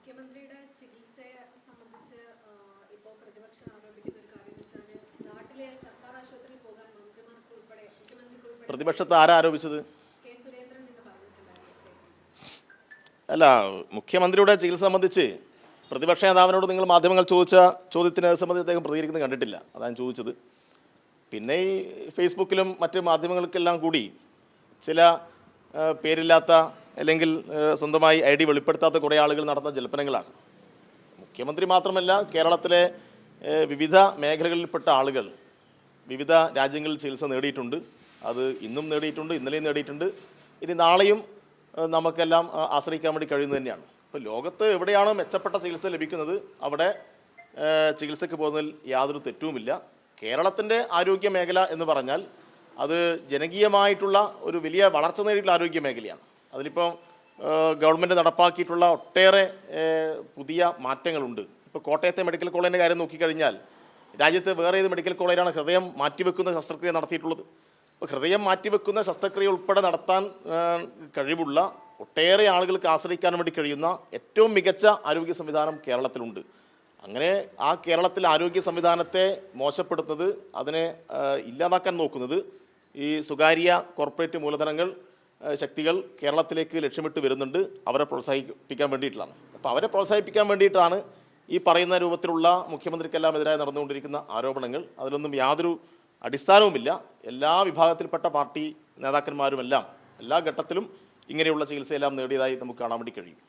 മുഖ്യമന്ത്രിയുടെ ചികിത്സയെ സംബന്ധിച്ച് ഇപ്പോൾ പ്രതിപക്ഷം ആരോപിക്കുന്ന ഒരു കാര്യം എന്ന് വെച്ചാൽ നാട്ടിലെ സർക്കാർ ആശുപത്രിയിൽ പോകാൻ മന്ത്രിമാർക്ക് ഉൾപ്പെടെ മുഖ്യമന്ത്രിക്ക് പ്രതിപക്ഷത്ത് ആരാ ആരോപിച്ചത്? കെ സുരേന്ദ്രൻ എന്ന് പറഞ്ഞിട്ടുണ്ടായിരുന്നു. അല്ല, മുഖ്യമന്ത്രിയുടെ ചികിത്സ സംബന്ധിച്ച് പ്രതിപക്ഷ നേതാവിനോട് നിങ്ങൾ മാധ്യമങ്ങൾ ചോദിച്ച ചോദ്യത്തിന് സംബന്ധിച്ച് അദ്ദേഹം പ്രതികരിക്കുന്നത് കണ്ടിട്ടില്ല. അതാണ് ചോദിച്ചത്. പിന്നെ ഈ ഫേസ്ബുക്കിലും മറ്റ് മാധ്യമങ്ങൾക്കെല്ലാം കൂടി ചില പേരില്ലാത്ത അല്ലെങ്കിൽ സ്വന്തമായി ഐ ഡി വെളിപ്പെടുത്താത്ത കുറേ ആളുകൾ നടത്തുന്ന ജൽപ്പനങ്ങളാണ്. മുഖ്യമന്ത്രി മാത്രമല്ല, കേരളത്തിലെ വിവിധ മേഖലകളിൽപ്പെട്ട ആളുകൾ വിവിധ രാജ്യങ്ങളിൽ ചികിത്സ നേടിയിട്ടുണ്ട്. അത് ഇന്നും നേടിയിട്ടുണ്ട്, ഇന്നലെയും നേടിയിട്ടുണ്ട്, ഇനി നാളെയും നമുക്കെല്ലാം ആശ്രയിക്കാൻ വേണ്ടി കഴിയുന്നത് തന്നെയാണ്. ഇപ്പോൾ ലോകത്ത് എവിടെയാണോ മെച്ചപ്പെട്ട ചികിത്സ ലഭിക്കുന്നത് അവിടെ ചികിത്സയ്ക്ക് പോകുന്നതിൽ യാതൊരു തെറ്റുമില്ല. കേരളത്തിൻ്റെ ആരോഗ്യ മേഖല എന്ന് പറഞ്ഞാൽ അത് ജനകീയമായിട്ടുള്ള ഒരു വലിയ വളർച്ച നേടിയിട്ടുള്ള ആരോഗ്യ മേഖലയാണ്. അതിലിപ്പോൾ ഗവൺമെൻറ് നടപ്പാക്കിയിട്ടുള്ള ഒട്ടേറെ പുതിയ മാറ്റങ്ങളുണ്ട്. ഇപ്പോൾ കോട്ടയത്തെ മെഡിക്കൽ കോളേജിൻ്റെ കാര്യം നോക്കിക്കഴിഞ്ഞാൽ രാജ്യത്ത് വേറെ ഏത് മെഡിക്കൽ കോളേജാണ് ഹൃദയം മാറ്റിവെക്കുന്ന ശസ്ത്രക്രിയ നടത്തിയിട്ടുള്ളത്? ഇപ്പോൾ ഹൃദയം മാറ്റിവെക്കുന്ന ശസ്ത്രക്രിയ ഉൾപ്പെടെ നടത്താൻ കഴിവുള്ള ഒട്ടേറെ ആളുകൾക്ക് ആശ്രയിക്കാൻ വേണ്ടി കഴിയുന്ന ഏറ്റവും മികച്ച ആരോഗ്യ സംവിധാനം കേരളത്തിലുണ്ട്. അങ്ങനെ ആ കേരളത്തിലെ ആരോഗ്യ സംവിധാനത്തെ മോശപ്പെടുത്തുന്നത്, അതിനെ ഇല്ലാതാക്കാൻ നോക്കുന്നത് ഈ സ്വകാര്യ കോർപ്പറേറ്റ് മൂലധനങ്ങൾ, ശക്തികൾ കേരളത്തിലേക്ക് ലക്ഷ്യമിട്ട് വരുന്നുണ്ട്. അവരെ പ്രോത്സാഹിപ്പിക്കാൻ വേണ്ടിയിട്ടാണ്. അപ്പോൾ അവരെ പ്രോത്സാഹിപ്പിക്കാൻ വേണ്ടിയിട്ടാണ് ഈ പറയുന്ന രൂപത്തിലുള്ള മുഖ്യമന്ത്രിക്കെല്ലാം എതിരായി നടന്നുകൊണ്ടിരിക്കുന്ന ആരോപണങ്ങൾ. അതിലൊന്നും യാതൊരു അടിസ്ഥാനവുമില്ല. എല്ലാ വിഭാഗത്തിൽപ്പെട്ട പാർട്ടി നേതാക്കന്മാരുമെല്ലാം എല്ലാ ഘട്ടത്തിലും ഇങ്ങനെയുള്ള ചികിത്സയെല്ലാം നേടിയതായി നമുക്ക് കാണാൻ വേണ്ടി കഴിയും.